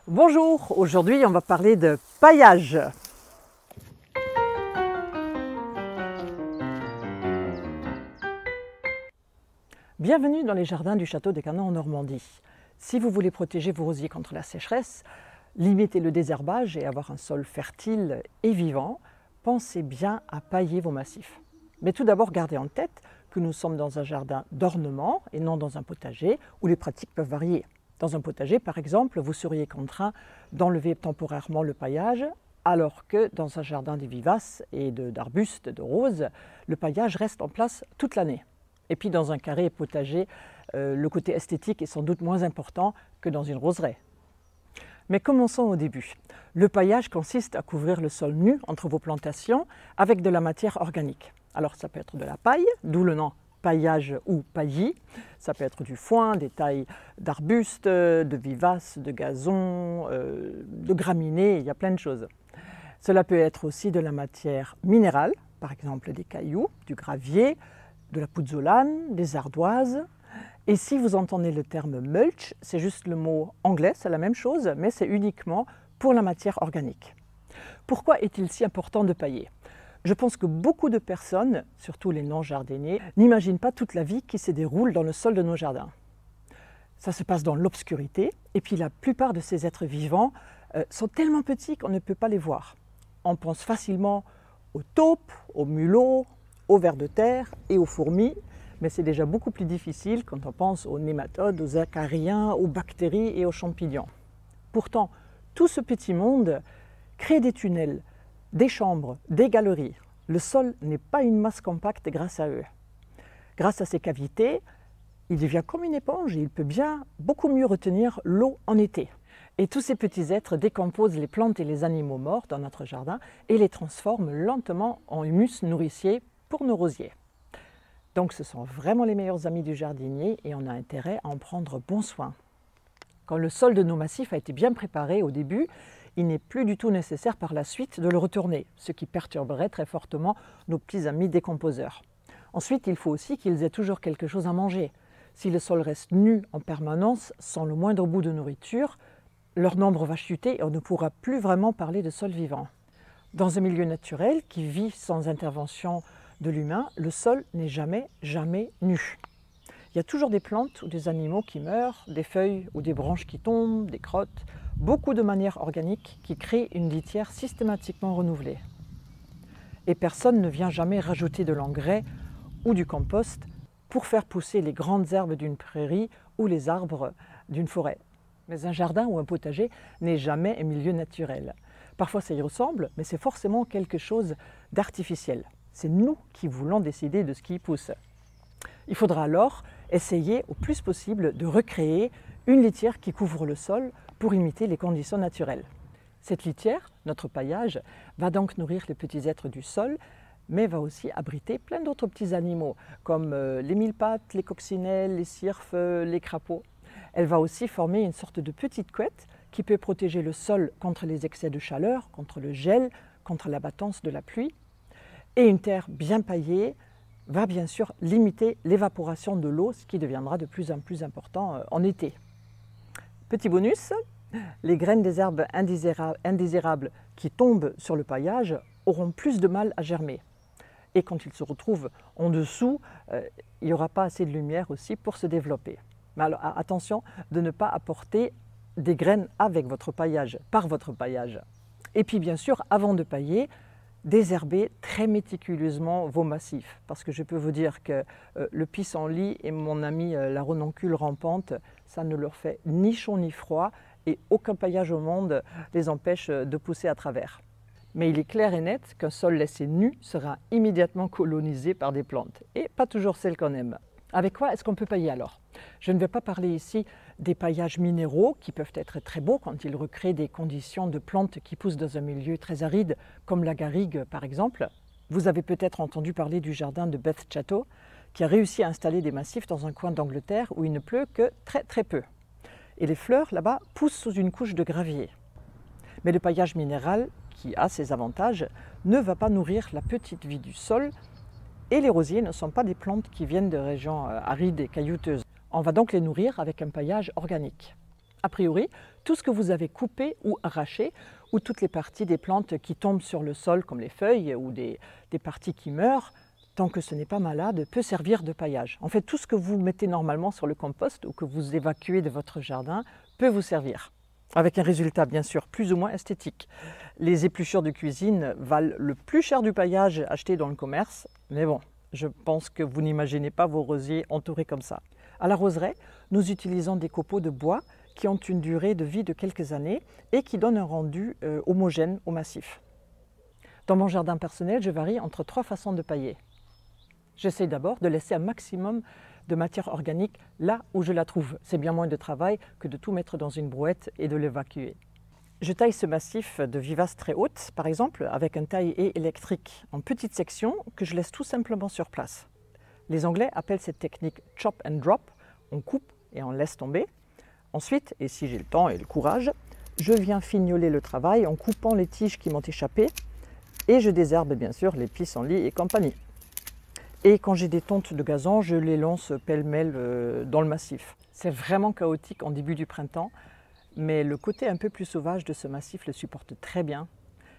Bonjour, aujourd'hui on va parler de paillage. Bienvenue dans les jardins du château des Canons en Normandie. Si vous voulez protéger vos rosiers contre la sécheresse, limiter le désherbage et avoir un sol fertile et vivant, pensez bien à pailler vos massifs. Mais tout d'abord, gardez en tête que nous sommes dans un jardin d'ornement et non dans un potager où les pratiques peuvent varier. Dans un potager, par exemple, vous seriez contraint d'enlever temporairement le paillage, alors que dans un jardin de vivaces et d'arbustes, de roses, le paillage reste en place toute l'année. Et puis dans un carré potager, le côté esthétique est sans doute moins important que dans une roseraie. Mais commençons au début. Le paillage consiste à couvrir le sol nu entre vos plantations avec de la matière organique. Alors ça peut être de la paille, d'où le nom paillage ou paillis. Ça peut être du foin, des tailles d'arbustes, de vivaces, de gazon, de graminées, il y a plein de choses. Cela peut être aussi de la matière minérale, par exemple des cailloux, du gravier, de la pouzzolane, des ardoises. Et si vous entendez le terme mulch, c'est juste le mot anglais, c'est la même chose, mais c'est uniquement pour la matière organique. Pourquoi est-il si important de pailler ? Je pense que beaucoup de personnes, surtout les non-jardiniers, n'imaginent pas toute la vie qui se déroule dans le sol de nos jardins. Ça se passe dans l'obscurité, et puis la plupart de ces êtres vivants sont tellement petits qu'on ne peut pas les voir. On pense facilement aux taupes, aux mulots, aux vers de terre et aux fourmis, mais c'est déjà beaucoup plus difficile quand on pense aux nématodes, aux acariens, aux bactéries et aux champignons. Pourtant, tout ce petit monde crée des tunnels, des chambres, des galeries. Le sol n'est pas une masse compacte grâce à eux. Grâce à ces cavités, il devient comme une éponge et il peut bien beaucoup mieux retenir l'eau en été. Et tous ces petits êtres décomposent les plantes et les animaux morts dans notre jardin et les transforment lentement en humus nourricier pour nos rosiers. Donc ce sont vraiment les meilleurs amis du jardinier et on a intérêt à en prendre bon soin. Quand le sol de nos massifs a été bien préparé au début, il n'est plus du tout nécessaire par la suite de le retourner, ce qui perturberait très fortement nos petits amis décomposeurs. Ensuite, il faut aussi qu'ils aient toujours quelque chose à manger. Si le sol reste nu en permanence, sans le moindre bout de nourriture, leur nombre va chuter et on ne pourra plus vraiment parler de sol vivant. Dans un milieu naturel qui vit sans intervention de l'humain, le sol n'est jamais nu. Il y a toujours des plantes ou des animaux qui meurent, des feuilles ou des branches qui tombent, des crottes, beaucoup de manières organiques qui créent une litière systématiquement renouvelée. Et personne ne vient jamais rajouter de l'engrais ou du compost pour faire pousser les grandes herbes d'une prairie ou les arbres d'une forêt. Mais un jardin ou un potager n'est jamais un milieu naturel. Parfois ça y ressemble, mais c'est forcément quelque chose d'artificiel. C'est nous qui voulons décider de ce qui y pousse. Il faudra alors essayer au plus possible de recréer une litière qui couvre le sol pour imiter les conditions naturelles. Cette litière, notre paillage, va donc nourrir les petits êtres du sol, mais va aussi abriter plein d'autres petits animaux, comme les mille-pattes, les coccinelles, les cirfes, les crapauds. Elle va aussi former une sorte de petite couette qui peut protéger le sol contre les excès de chaleur, contre le gel, contre la battance de la pluie. Et une terre bien paillée va bien sûr limiter l'évaporation de l'eau, ce qui deviendra de plus en plus important en été. Petit bonus, les graines des herbes indésirables qui tombent sur le paillage auront plus de mal à germer. Et quand ils se retrouvent en dessous, il n'y aura pas assez de lumière aussi pour se développer. Mais alors attention de ne pas apporter des graines avec votre paillage, par votre paillage. Et puis bien sûr, avant de pailler, désherber très méticuleusement vos massifs. Parce que je peux vous dire que le pissenlit et mon ami la renoncule rampante, ça ne leur fait ni chaud ni froid et aucun paillage au monde les empêche de pousser à travers. Mais il est clair et net qu'un sol laissé nu sera immédiatement colonisé par des plantes et pas toujours celles qu'on aime. Avec quoi est-ce qu'on peut pailler alors? Je ne vais pas parler ici des paillages minéraux qui peuvent être très beaux quand ils recréent des conditions de plantes qui poussent dans un milieu très aride, comme la garrigue par exemple. Vous avez peut-être entendu parler du jardin de Beth Chatto, qui a réussi à installer des massifs dans un coin d'Angleterre où il ne pleut que très peu. Et les fleurs là-bas poussent sous une couche de gravier. Mais le paillage minéral, qui a ses avantages, ne va pas nourrir la petite vie du sol. Et les rosiers ne sont pas des plantes qui viennent de régions arides et caillouteuses. On va donc les nourrir avec un paillage organique. A priori, tout ce que vous avez coupé ou arraché, ou toutes les parties des plantes qui tombent sur le sol comme les feuilles ou des parties qui meurent, tant que ce n'est pas malade, peut servir de paillage. En fait, tout ce que vous mettez normalement sur le compost ou que vous évacuez de votre jardin peut vous servir, avec un résultat bien sûr plus ou moins esthétique. Les épluchures de cuisine valent le plus cher du paillage acheté dans le commerce, mais bon, je pense que vous n'imaginez pas vos rosiers entourés comme ça. À la roseraie, nous utilisons des copeaux de bois qui ont une durée de vie de quelques années et qui donnent un rendu homogène au massif. Dans mon jardin personnel, je varie entre 3 façons de pailler. J'essaie d'abord de laisser un maximum de matière organique là où je la trouve. C'est bien moins de travail que de tout mettre dans une brouette et de l'évacuer. Je taille ce massif de vivaces très hautes, par exemple avec un taille-haie électrique en petites sections que je laisse tout simplement sur place. Les Anglais appellent cette technique chop and drop, on coupe et on laisse tomber. Ensuite, et si j'ai le temps et le courage, je viens fignoler le travail en coupant les tiges qui m'ont échappé et je désherbe bien sûr les pissenlits et compagnie. Et quand j'ai des tontes de gazon, je les lance pêle-mêle dans le massif. C'est vraiment chaotique en début du printemps, mais le côté un peu plus sauvage de ce massif le supporte très bien.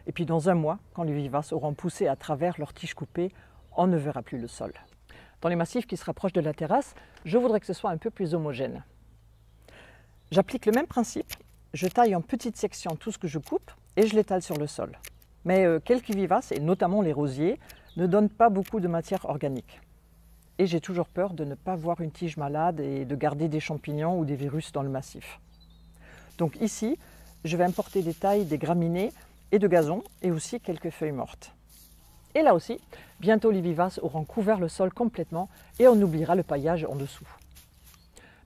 Et puis dans un mois, quand les vivaces auront poussé à travers leurs tiges coupées, on ne verra plus le sol. Dans les massifs qui se rapprochent de la terrasse, je voudrais que ce soit un peu plus homogène. J'applique le même principe, je taille en petites sections tout ce que je coupe et je l'étale sur le sol. Mais quelques vivaces, et notamment les rosiers, ne donnent pas beaucoup de matière organique. Et j'ai toujours peur de ne pas voir une tige malade et de garder des champignons ou des virus dans le massif. Donc ici, je vais importer des tailles des graminées et de gazon et aussi quelques feuilles mortes. Et là aussi, bientôt les vivaces auront couvert le sol complètement et on oubliera le paillage en dessous.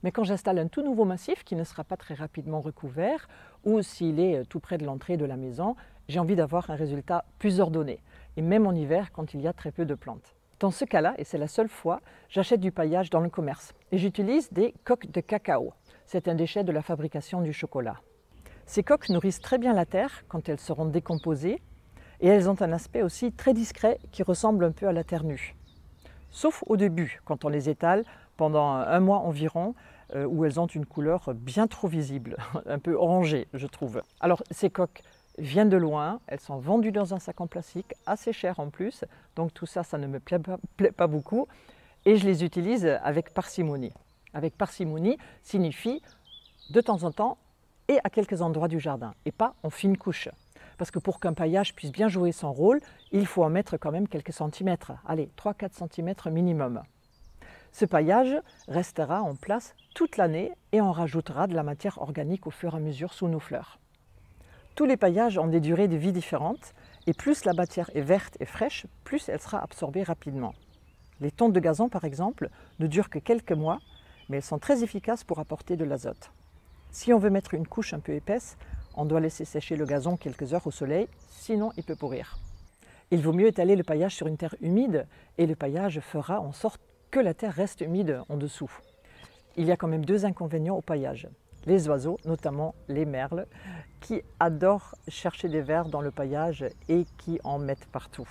Mais quand j'installe un tout nouveau massif qui ne sera pas très rapidement recouvert ou s'il est tout près de l'entrée de la maison, j'ai envie d'avoir un résultat plus ordonné, et même en hiver quand il y a très peu de plantes. Dans ce cas-là, et c'est la seule fois, j'achète du paillage dans le commerce et j'utilise des coques de cacao. C'est un déchet de la fabrication du chocolat. Ces coques nourrissent très bien la terre quand elles seront décomposées et elles ont un aspect aussi très discret qui ressemble un peu à la terre nue. Sauf au début, quand on les étale pendant un mois environ, où elles ont une couleur bien trop visible, un peu orangée je trouve. Alors ces coques viennent de loin, elles sont vendues dans un sac en plastique, assez cher en plus, donc tout ça, ça ne me plaît pas beaucoup, et je les utilise avec parcimonie. Avec parcimonie signifie de temps en temps et à quelques endroits du jardin, et pas en fine couche. Parce que pour qu'un paillage puisse bien jouer son rôle, il faut en mettre quand même quelques centimètres, allez, 3-4 cm minimum. Ce paillage restera en place toute l'année et on rajoutera de la matière organique au fur et à mesure sous nos fleurs. Tous les paillages ont des durées de vie différentes et plus la matière est verte et fraîche, plus elle sera absorbée rapidement. Les tontes de gazon par exemple ne durent que quelques mois, mais elles sont très efficaces pour apporter de l'azote. Si on veut mettre une couche un peu épaisse, on doit laisser sécher le gazon quelques heures au soleil, sinon il peut pourrir. Il vaut mieux étaler le paillage sur une terre humide et le paillage fera en sorte que la terre reste humide en dessous. Il y a quand même 2 inconvénients au paillage. Les oiseaux, notamment les merles, qui adorent chercher des vers dans le paillage et qui en mettent partout.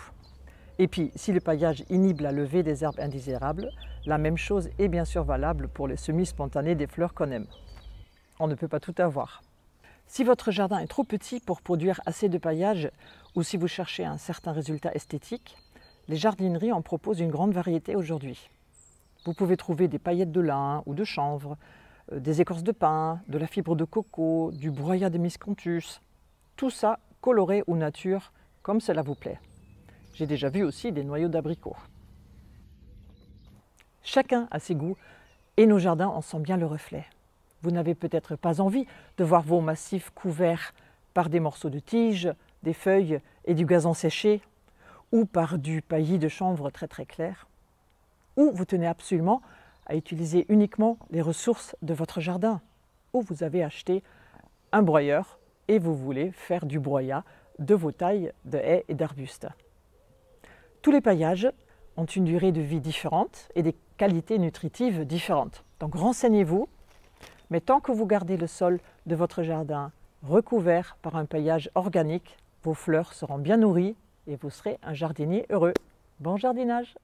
Et puis, si le paillage inhibe la levée des herbes indésirables, la même chose est bien sûr valable pour les semis spontanés des fleurs qu'on aime. On ne peut pas tout avoir. Si votre jardin est trop petit pour produire assez de paillage ou si vous cherchez un certain résultat esthétique, les jardineries en proposent une grande variété aujourd'hui. Vous pouvez trouver des paillettes de lin ou de chanvre, des écorces de pin, de la fibre de coco, du broyat de miscanthus. Tout ça coloré ou nature, comme cela vous plaît. J'ai déjà vu aussi des noyaux d'abricots. Chacun a ses goûts et nos jardins en sont bien le reflet. Vous n'avez peut-être pas envie de voir vos massifs couverts par des morceaux de tiges, des feuilles et du gazon séché, ou par du paillis de chanvre très clair. Ou vous tenez absolument à utiliser uniquement les ressources de votre jardin, ou vous avez acheté un broyeur et vous voulez faire du broyat de vos tailles de haies et d'arbustes. Tous les paillages ont une durée de vie différente et des qualités nutritives différentes. Donc renseignez-vous, mais tant que vous gardez le sol de votre jardin recouvert par un paillage organique, vos fleurs seront bien nourries et vous serez un jardinier heureux. Bon jardinage!